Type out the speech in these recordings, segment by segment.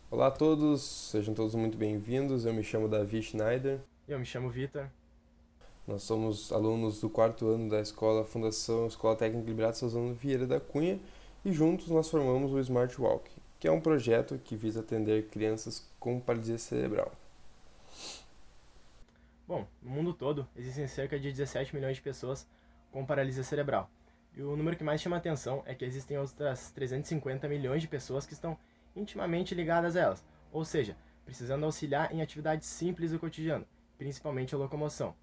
Olá a todos, sejam todos muito bem-vindos. Eu me chamo Davi Schneider. Eu me chamo Vitor. Nós somos alunos do quarto ano da Fundação Escola Técnica Liberato Salzano Vieira da Cunha e juntos nós formamos o Smart Walk, que é um projeto que visa atender crianças com paralisia cerebral. Bom, no mundo todo existem cerca de 17 milhões de pessoas com paralisia cerebral. E o número que mais chama atenção é que existem outras 350 milhões de pessoas que estão intimamente ligadas a elas, ou seja, precisando auxiliar em atividades simples do cotidiano, principalmente a locomoção.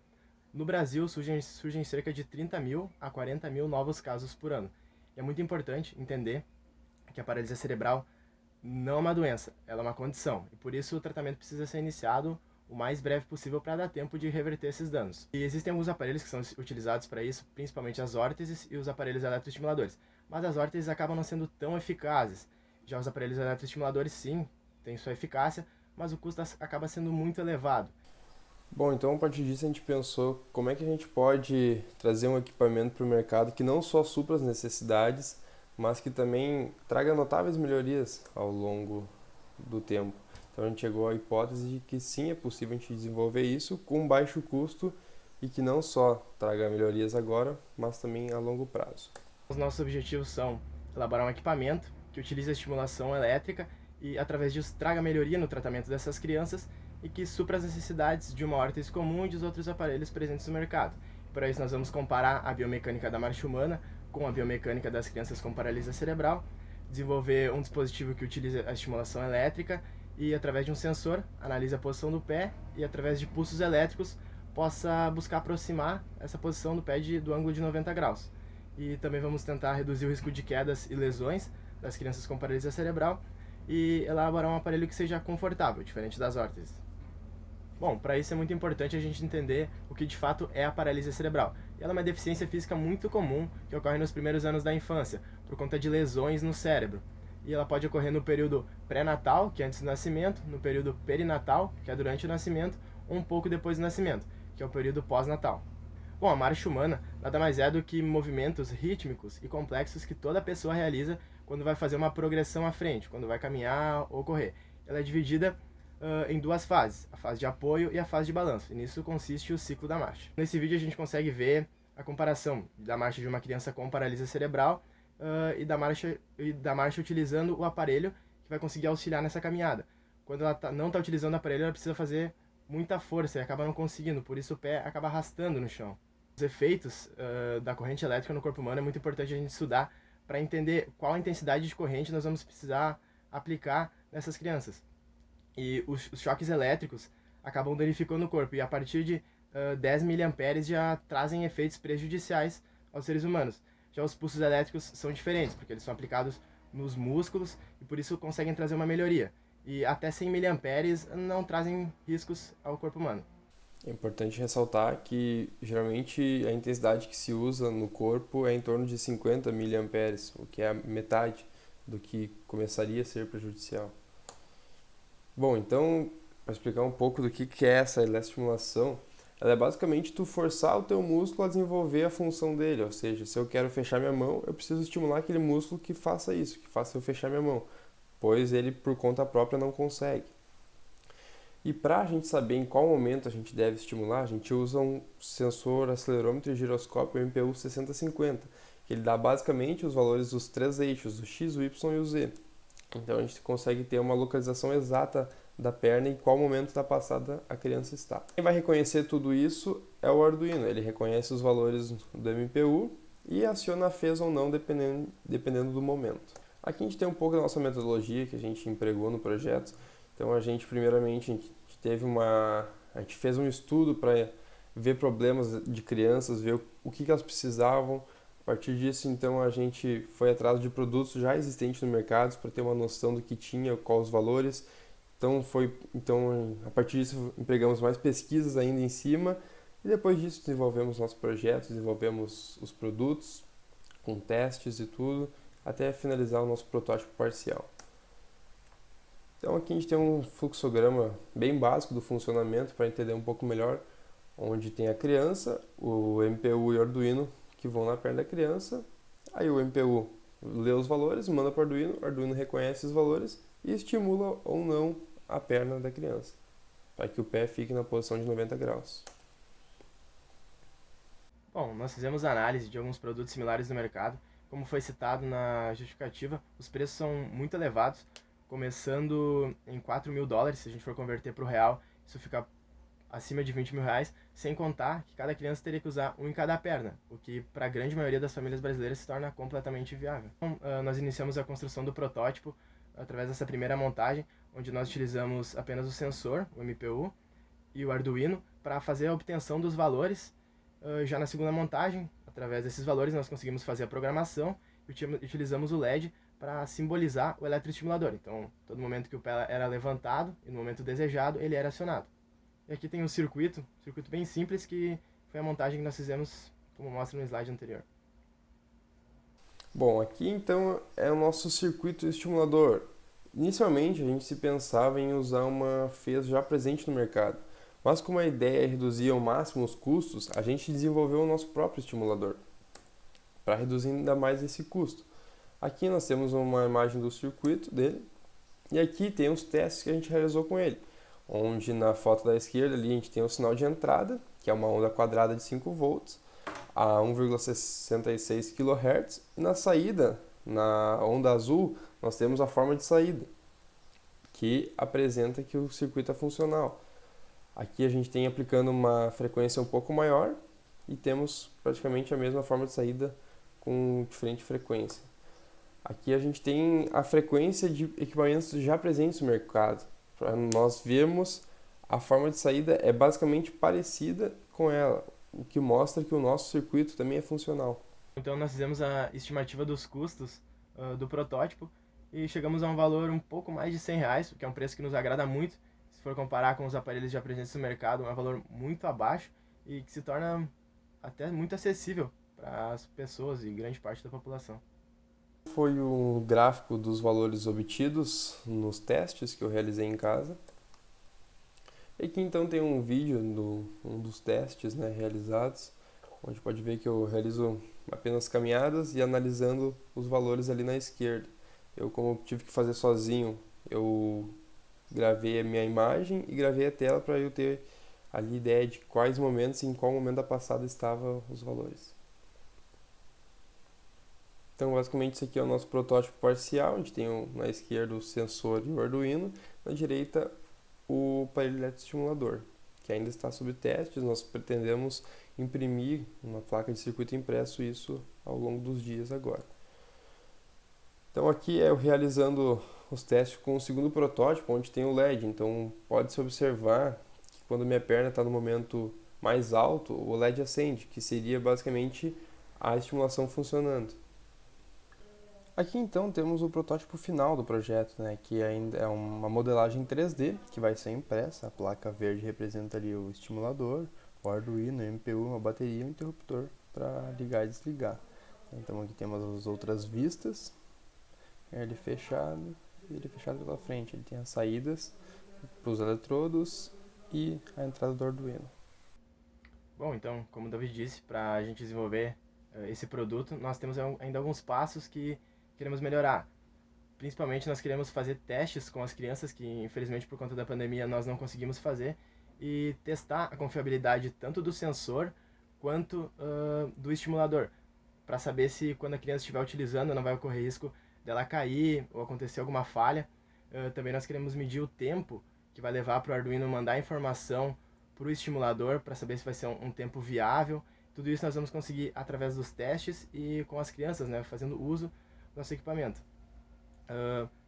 No Brasil, surgem cerca de 30 mil a 40 mil novos casos por ano. E é muito importante entender que a paralisia cerebral não é uma doença, ela é uma condição. E por isso o tratamento precisa ser iniciado o mais breve possível para dar tempo de reverter esses danos. E existem alguns aparelhos que são utilizados para isso, principalmente as órteses e os aparelhos eletroestimuladores. Mas as órteses acabam não sendo tão eficazes. Já os aparelhos eletroestimuladores, sim, têm sua eficácia, mas o custo acaba sendo muito elevado. Bom, então a partir disso a gente pensou como é que a gente pode trazer um equipamento para o mercado que não só supra as necessidades, mas que também traga notáveis melhorias ao longo do tempo. Então a gente chegou à hipótese de que sim, é possível a gente desenvolver isso com baixo custo e que não só traga melhorias agora, mas também a longo prazo. Os nossos objetivos são elaborar um equipamento que utilize a estimulação elétrica e, através disso, traga melhoria no tratamento dessas crianças e que supra as necessidades de uma órtese comum e dos outros aparelhos presentes no mercado. Para isso, nós vamos comparar a biomecânica da marcha humana com a biomecânica das crianças com paralisia cerebral, desenvolver um dispositivo que utilize a estimulação elétrica e, através de um sensor, analise a posição do pé e, através de pulsos elétricos, possa buscar aproximar essa posição do pé do ângulo de 90 graus. E também vamos tentar reduzir o risco de quedas e lesões das crianças com paralisia cerebral e elaborar um aparelho que seja confortável, diferente das órteses. Bom, para isso é muito importante a gente entender o que de fato é a paralisia cerebral. E ela é uma deficiência física muito comum que ocorre nos primeiros anos da infância, por conta de lesões no cérebro. E ela pode ocorrer no período pré-natal, que é antes do nascimento, no período perinatal, que é durante o nascimento, ou um pouco depois do nascimento, que é o período pós-natal. Bom, a marcha humana nada mais é do que movimentos rítmicos e complexos que toda pessoa realiza quando vai fazer uma progressão à frente, quando vai caminhar ou correr. Ela é dividida em duas fases, a fase de apoio e a fase de balanço, e nisso consiste o ciclo da marcha. Nesse vídeo a gente consegue ver a comparação da marcha de uma criança com paralisia cerebral e da marcha utilizando o aparelho que vai conseguir auxiliar nessa caminhada. Quando ela não está utilizando o aparelho, ela precisa fazer muita força e acaba não conseguindo, por isso o pé acaba arrastando no chão. Os efeitos da corrente elétrica no corpo humano é muito importante a gente estudar para entender qual a intensidade de corrente nós vamos precisar aplicar nessas crianças. E os choques elétricos acabam danificando o corpo, e a partir de 10 miliamperes já trazem efeitos prejudiciais aos seres humanos. Já os pulsos elétricos são diferentes, porque eles são aplicados nos músculos e por isso conseguem trazer uma melhoria. E até 100 miliamperes não trazem riscos ao corpo humano. É importante ressaltar que geralmente a intensidade que se usa no corpo é em torno de 50 miliamperes, o que é a metade do que começaria a ser prejudicial. Bom, então, para explicar um pouco do que é essa eletroestimulação, ela é basicamente tu forçar o teu músculo a desenvolver a função dele, ou seja, se eu quero fechar minha mão, eu preciso estimular aquele músculo que faça isso, que faça eu fechar minha mão, pois ele por conta própria não consegue. E para a gente saber em qual momento a gente deve estimular, a gente usa um sensor acelerômetro e giroscópio MPU 6050, que ele dá basicamente os valores dos três eixos, do X, o Y e o Z. Então a gente consegue ter uma localização exata da perna e em qual momento da passada a criança está. Quem vai reconhecer tudo isso é o Arduino, ele reconhece os valores do MPU e aciona a fez ou não dependendo do momento. Aqui a gente tem um pouco da nossa metodologia que a gente empregou no projeto. Então a gente primeiramente a gente fez um estudo para ver problemas de crianças, ver o que elas precisavam. A partir disso, então, a gente foi atrás de produtos já existentes no mercado para ter uma noção do que tinha, quais os valores. Então, a partir disso, empregamos mais pesquisas ainda em cima e depois disso desenvolvemos nosso projeto, desenvolvemos os produtos com testes e tudo, até finalizar o nosso protótipo parcial. Então aqui a gente tem um fluxograma bem básico do funcionamento para entender um pouco melhor, onde tem a criança, o MPU e o Arduino que vão na perna da criança, aí o MPU lê os valores, manda para o Arduino reconhece os valores e estimula ou não a perna da criança, para que o pé fique na posição de 90 graus. Bom, nós fizemos análise de alguns produtos similares no mercado. Como foi citado na justificativa, os preços são muito elevados, começando em $4.000. Se a gente for converter para o real, isso fica acima de R$ 20.000, sem contar que cada criança teria que usar um em cada perna, o que para a grande maioria das famílias brasileiras se torna completamente inviável. Então, nós iniciamos a construção do protótipo através dessa primeira montagem, onde nós utilizamos apenas o sensor, o MPU, e o Arduino para fazer a obtenção dos valores. Já na segunda montagem, através desses valores, nós conseguimos fazer a programação e utilizamos o LED para simbolizar o eletroestimulador. Então, todo momento que o pé era levantado e no momento desejado, ele era acionado. E aqui tem um circuito bem simples, que foi a montagem que nós fizemos, como mostra no slide anterior. Bom, aqui então é o nosso circuito estimulador. Inicialmente a gente se pensava em usar uma fez já presente no mercado, mas como a ideia é reduzir ao máximo os custos, a gente desenvolveu o nosso próprio estimulador, para reduzir ainda mais esse custo. Aqui nós temos uma imagem do circuito dele, e aqui tem os testes que a gente realizou com ele, onde na foto da esquerda ali a gente tem o sinal de entrada, que é uma onda quadrada de 5 volts, a 1,66 kHz, e na saída, na onda azul, nós temos a forma de saída, que apresenta que o circuito é funcional. Aqui a gente tem aplicando uma frequência um pouco maior e temos praticamente a mesma forma de saída com diferente frequência. Aqui a gente tem a frequência de equipamentos já presentes no mercado. Para nós vermos, a forma de saída é basicamente parecida com ela, o que mostra que o nosso circuito também é funcional. Então nós fizemos a estimativa dos custos do protótipo e chegamos a um valor um pouco mais de R$ 100, o que é um preço que nos agrada muito. Se for comparar com os aparelhos já presentes no mercado, é um valor muito abaixo e que se torna até muito acessível para as pessoas e grande parte da população. Foi um gráfico dos valores obtidos nos testes que eu realizei em casa. E aqui então tem um vídeo um dos testes, né, realizados, onde pode ver que eu realizo apenas caminhadas e analisando os valores ali na esquerda. Eu, como tive que fazer sozinho, eu gravei a minha imagem e gravei a tela para eu ter ali ideia de quais momentos e em qual momento da passada estavam os valores. Então, basicamente, isso aqui é o nosso protótipo parcial. A gente tem na esquerda o sensor e o Arduino, na direita o aparelho eletroestimulador, que ainda está sob testes. Nós pretendemos imprimir uma placa de circuito impresso isso ao longo dos dias agora. Então, aqui é eu realizando os testes com o segundo protótipo, onde tem o LED. Então, pode-se observar que quando minha perna está no momento mais alto, o LED acende, que seria basicamente a estimulação funcionando. Aqui então temos o protótipo final do projeto, né, que ainda é uma modelagem 3D que vai ser impressa. A placa verde representa ali o estimulador, o Arduino, o MPU, uma bateria e um interruptor para ligar e desligar. Então aqui temos as outras vistas, ele fechado pela frente. Ele tem as saídas para os eletrodos e a entrada do Arduino. Bom, então, como o David disse, para a gente desenvolver esse produto, nós temos ainda alguns passos que queremos melhorar. Principalmente nós queremos fazer testes com as crianças, que infelizmente por conta da pandemia nós não conseguimos fazer, e testar a confiabilidade tanto do sensor quanto do estimulador, para saber se quando a criança estiver utilizando não vai ocorrer risco dela cair ou acontecer alguma falha. Também nós queremos medir o tempo que vai levar para o Arduino mandar informação para o estimulador, para saber se vai ser um tempo viável. Tudo isso nós vamos conseguir através dos testes e com as crianças, né, fazendo uso do nosso equipamento.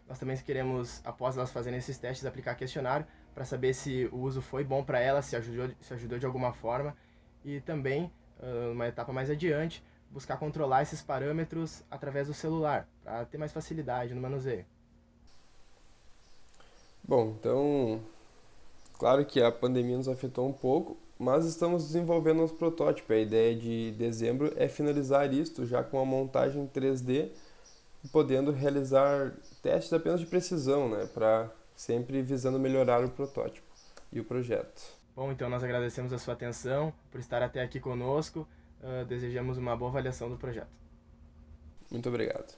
Nós também queremos, após elas fazerem esses testes, aplicar questionário para saber se o uso foi bom para elas, se ajudou de alguma forma, e também, uma etapa mais adiante, buscar controlar esses parâmetros através do celular, para ter mais facilidade no manuseio. Bom, então, claro que a pandemia nos afetou um pouco, mas estamos desenvolvendo nosso protótipo. A ideia de dezembro é finalizar isto já com a montagem 3D, podendo realizar testes apenas de precisão, né, para sempre visando melhorar o protótipo e o projeto. Bom, então nós agradecemos a sua atenção, por estar até aqui conosco, desejamos uma boa avaliação do projeto. Muito obrigado.